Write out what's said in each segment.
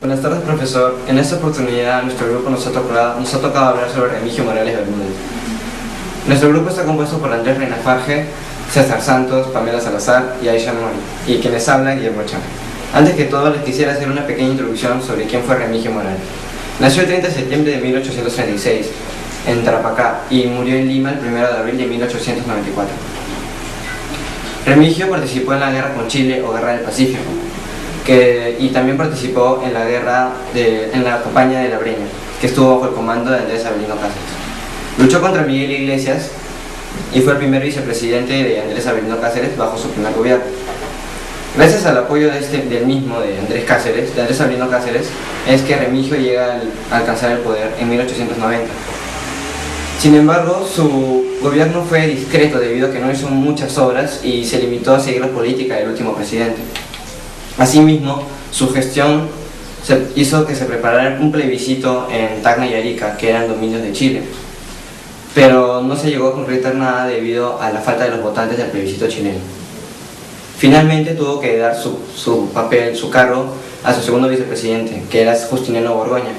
Buenas tardes, profesor. En esta oportunidad, nuestro grupo nos ha tocado hablar sobre Remigio Morales Bermúdez. Nuestro grupo está compuesto por Andrés Reinafarge, César Santos, Pamela Salazar y Aisha Mori, y quienes hablan, Guillermo Chan. Antes que todo, les quisiera hacer una pequeña introducción sobre quién fue Remigio Morales. Nació el 30 de septiembre de 1836 en Tarapacá y murió en Lima el 1 de abril de 1894. Remigio participó en la guerra con Chile o Guerra del Pacífico, y también participó en la campaña de La Breña, que estuvo bajo el comando de Andrés Avelino Cáceres. Luchó contra Miguel Iglesias y fue el primer vicepresidente de Andrés Avelino Cáceres bajo su primer gobierno. Gracias al apoyo de Andrés Avelino Cáceres, es que Remigio llega a alcanzar el poder en 1890. Sin embargo, su gobierno fue discreto debido a que no hizo muchas obras y se limitó a seguir la política del último presidente. Asimismo, su gestión hizo que se preparara un plebiscito en Tacna y Arica, que eran dominios de Chile, pero no se llegó a concretar nada debido a la falta de los votantes del plebiscito chileno. Finalmente tuvo que dar su cargo a su segundo vicepresidente, que era Justiniano Borgoña,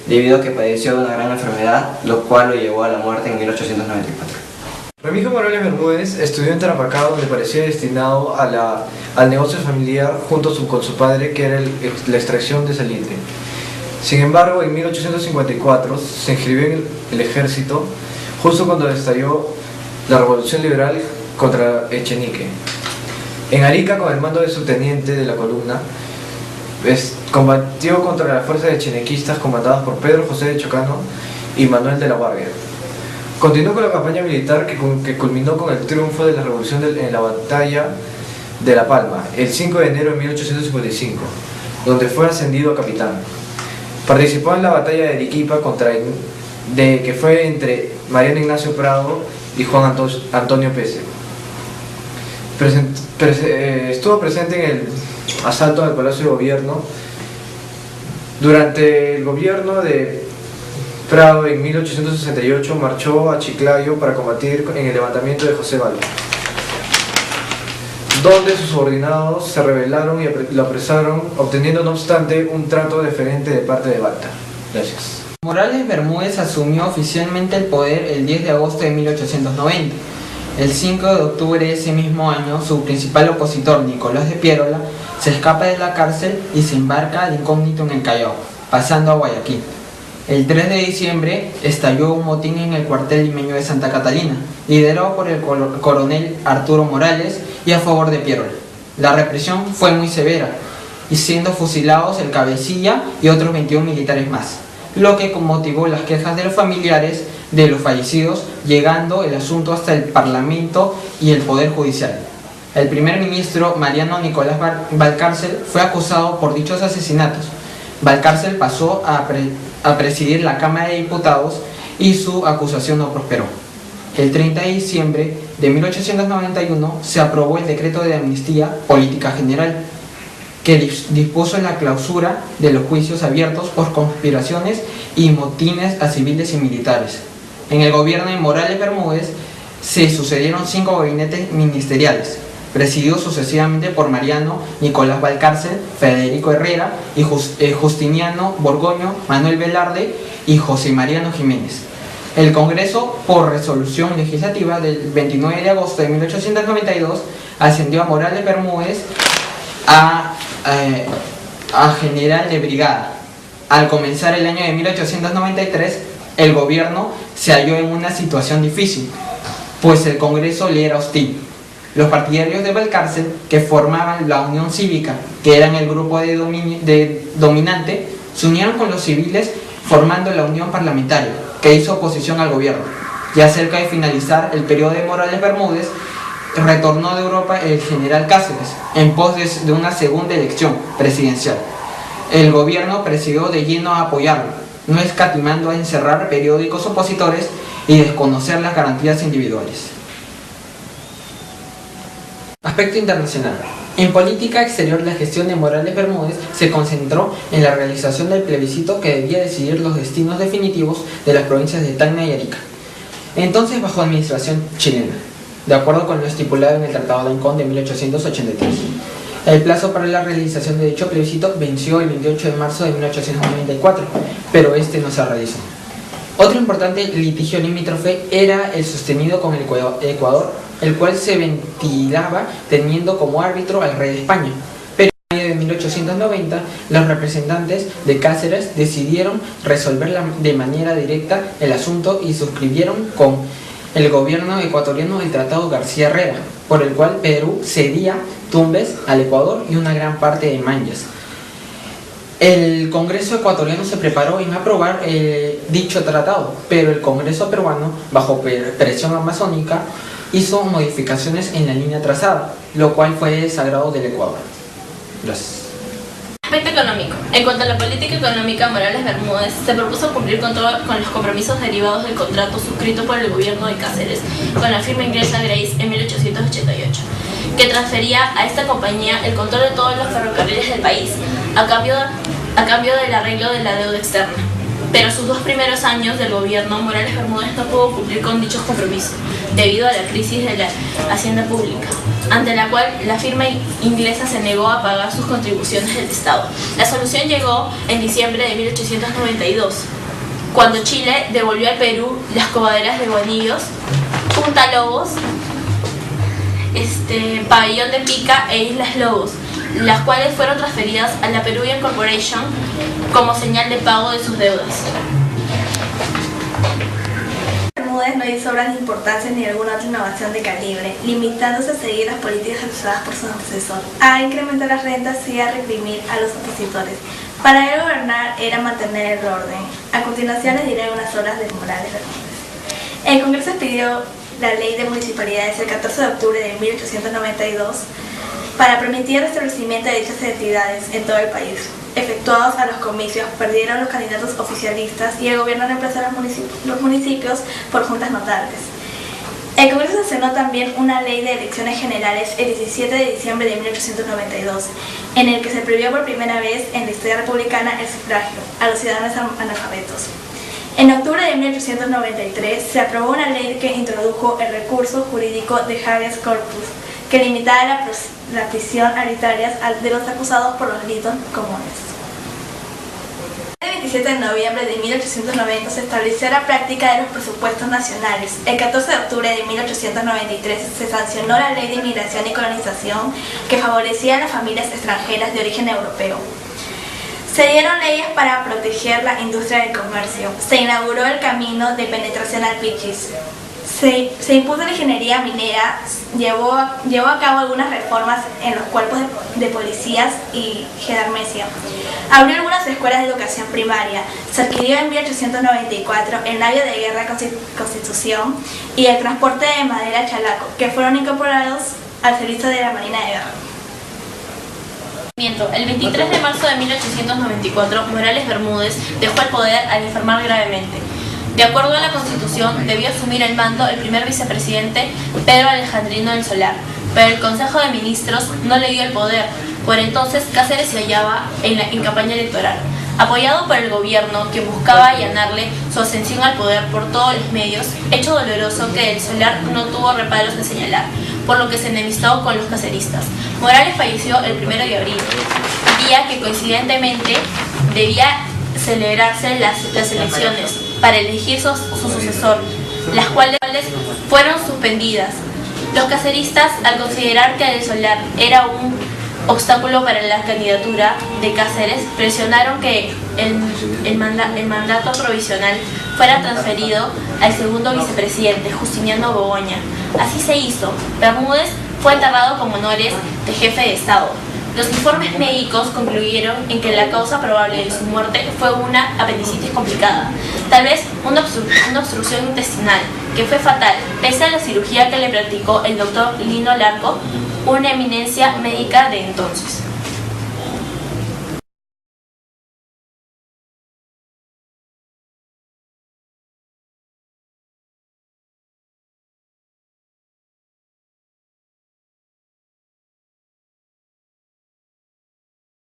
debido a que padeció de una gran enfermedad, lo cual lo llevó a la muerte en 1894. Remigio Morales Bermúdez estudió en Tarapacá, donde parecía destinado al negocio familiar junto con su padre, que era la extracción de salitre. Sin embargo, en 1854 se inscribió en el ejército justo cuando estalló la Revolución Liberal contra Echenique. En Arica, con el mando de subteniente de la columna, combatió contra las fuerzas echenequistas comandadas por Pedro José de Chocano y Manuel de la Guardia. Continuó con la campaña militar que culminó con el triunfo de la revolución en la batalla de La Palma, el 5 de enero de 1855, donde fue ascendido a capitán. Participó en la batalla de Arequipa que fue entre Mariano Ignacio Prado y Juan Antonio Pese. Estuvo presente en el asalto al Palacio de Gobierno. Durante el gobierno de Prado, en 1868, marchó a Chiclayo para combatir en el levantamiento de José Balbo, donde sus subordinados se rebelaron y lo apresaron, obteniendo no obstante un trato deferente de parte de Balta. Gracias. Morales Bermúdez asumió oficialmente el poder el 10 de agosto de 1890. El 5 de octubre de ese mismo año, su principal opositor, Nicolás de Piérola, se escapa de la cárcel y se embarca de incógnito en el Callao, pasando a Guayaquil. El 3 de diciembre estalló un motín en el cuartel limeño de Santa Catalina, liderado por el coronel Arturo Morales y a favor de Piérola. La represión fue muy severa, y siendo fusilados el cabecilla y otros 21 militares más, lo que motivó las quejas de los familiares de los fallecidos, llegando el asunto hasta el Parlamento y el Poder Judicial. El primer ministro Mariano Nicolás Valcárcel fue acusado por dichos asesinatos. Valcárcel pasó a presidir la Cámara de Diputados y su acusación no prosperó. El 30 de diciembre de 1891 se aprobó el decreto de amnistía política general, que dispuso la clausura de los juicios abiertos por conspiraciones y motines a civiles y militares. En el gobierno de Morales Bermúdez se sucedieron 5 gabinetes ministeriales, presididos sucesivamente por Mariano Nicolás Valcárcel, Federico Herrera, y Justiniano Borgoño, Manuel Velarde y José Mariano Jiménez. El Congreso, por resolución legislativa del 29 de agosto de 1892, ascendió a Morales Bermúdez a general de brigada. Al comenzar el año de 1893, el gobierno se halló en una situación difícil, pues el Congreso le era hostil. Los partidarios de Valcárcel, que formaban la Unión Cívica, que eran el grupo dominante, se unieron con los civiles formando la Unión Parlamentaria, que hizo oposición al gobierno. Ya cerca de finalizar el periodo de Morales Bermúdez, retornó de Europa el general Cáceres, en pos de una segunda elección presidencial. El gobierno presidió de lleno a apoyarlo, no escatimando a encerrar periódicos opositores y desconocer las garantías individuales. Aspecto internacional. En política exterior, la gestión de Morales Bermúdez se concentró en la realización del plebiscito que debía decidir los destinos definitivos de las provincias de Tacna y Arica, entonces bajo administración chilena, de acuerdo con lo estipulado en el Tratado de Ancón de 1883. El plazo para la realización de dicho plebiscito venció el 28 de marzo de 1894, pero este no se realizó. Otro importante litigio limítrofe era el sostenido con el Ecuador, el cual se ventilaba teniendo como árbitro al rey de España. Pero en mayo de 1890, los representantes de Cáceres decidieron resolver de manera directa el asunto y suscribieron con el gobierno ecuatoriano el Tratado García Herrera, por el cual Perú cedía Tumbes al Ecuador y una gran parte de Manjas. El Congreso ecuatoriano se preparó en aprobar dicho tratado, pero el Congreso peruano, bajo presión amazónica, hizo modificaciones en la línea trazada, lo cual fue desagrado del Ecuador. Gracias. Aspecto económico. En cuanto a la política económica, Morales Bermúdez se propuso cumplir con los compromisos derivados del contrato suscrito por el gobierno de Cáceres con la firma inglesa Grace en 1888, que transfería a esta compañía el control de todos los ferrocarriles del país, a cambio del arreglo de la deuda externa. Pero sus 2 primeros años del gobierno, Morales Bermúdez no pudo cumplir con dichos compromisos, debido a la crisis de la hacienda pública, ante la cual la firma inglesa se negó a pagar sus contribuciones del Estado. La solución llegó en diciembre de 1892, cuando Chile devolvió al Perú las cobaderas de Guanillos, Punta Lobos, Pabellón de Pica e Islas Lobos, las cuales fueron transferidas a la Peruvian Corporation como señal de pago de sus deudas. Bermúdez no hizo obras de importancia ni alguna otra innovación de calibre, limitándose a seguir las políticas usadas por su antecesor, a incrementar las rentas y a reprimir a los opositores. Para él gobernar era mantener el orden. A continuación les diré algunas obras de Morales Bermúdez. El Congreso expidió la Ley de Municipalidades el 14 de octubre de 1892 para permitir el establecimiento de dichas entidades en todo el país. Efectuados a los comicios, perdieron los candidatos oficialistas y el gobierno reemplazó a los municipios por juntas notables. El Congreso sancionó también una ley de elecciones generales el 17 de diciembre de 1892, en el que se prohibió por primera vez en la historia republicana el sufragio a los ciudadanos analfabetos. En octubre de 1893 se aprobó una ley que introdujo el recurso jurídico de habeas corpus, que limitaba la prisión arbitraria de los acusados por los delitos comunes. El 27 de noviembre de 1890 se estableció la práctica de los presupuestos nacionales. El 14 de octubre de 1893 se sancionó la Ley de Inmigración y Colonización que favorecía a las familias extranjeras de origen europeo. Se dieron leyes para proteger la industria del comercio. Se inauguró el camino de penetración al Pichis. Se impuso la ingeniería minera, llevó a cabo algunas reformas en los cuerpos de policías y gendarmería. Abrió algunas escuelas de educación primaria. Se adquirió en 1894 el navío de guerra Constitución y el transporte de madera Chalaco, que fueron incorporados al servicio de la Marina de Guerra. El 23 de marzo de 1894, Morales Bermúdez dejó el poder al enfermar gravemente. De acuerdo a la Constitución, debió asumir el mando el primer vicepresidente Pedro Alejandrino del Solar, pero el Consejo de Ministros no le dio el poder. Por entonces, Cáceres se hallaba en campaña electoral. Apoyado por el gobierno que buscaba allanarle su ascensión al poder por todos los medios, hecho doloroso que el Solar no tuvo reparos en señalar, por lo que se enemistó con los caceristas. Morales falleció el 1 de abril, día que coincidentemente debía celebrarse las elecciones para elegir su sucesor, las cuales fueron suspendidas. Los caceristas, al considerar que el Solar era un obstáculo para la candidatura de Cáceres, presionaron que el mandato provisional fuera transferido al segundo vicepresidente, Justiniano Borgoña. Así se hizo. Bermúdez fue enterrado con honores de jefe de Estado. Los informes médicos concluyeron en que la causa probable de su muerte fue una apendicitis complicada, tal vez una obstrucción intestinal, que fue fatal, pese a la cirugía que le practicó el doctor Lino Larco, una eminencia médica de entonces.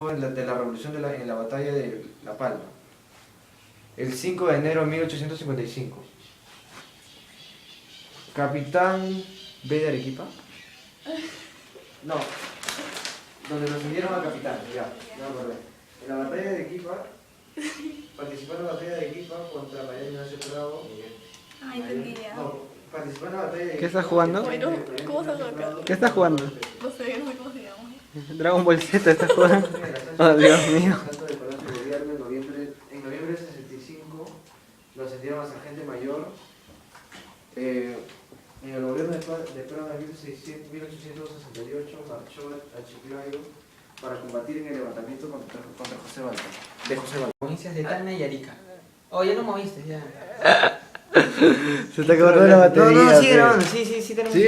De la revolución en la batalla de La Palma, el 5 de enero de 1855. Capitán B de Arequipa. No. donde lo ascendieron a capitán, ya, no me acordé. En la batalla de Arequipa, participó en la batalla de Arequipa contra María Ignacio Bravo. Ay, qué envidia. No, participó en la batalla de Arequipa. ¿Qué estás jugando? Bueno, ¿cómo se juega acá? ¿Qué estás jugando? No sé cómo se llama. Dragon Ball Z estás jugando. Oh, Dios mío. Tanto del Palacio de Gobierno en noviembre de 65 lo ascendieron a sargento mayor. En el gobierno de Prado de 1868 marchó a Chiclayo para combatir en el levantamiento contra José Balta. De José Balta. Provincias de Tacna y Arica. Oh, ya lo moviste, ya. Se te acabó la batería. No, sigue pe. grabando, sí, tenemos. Sí.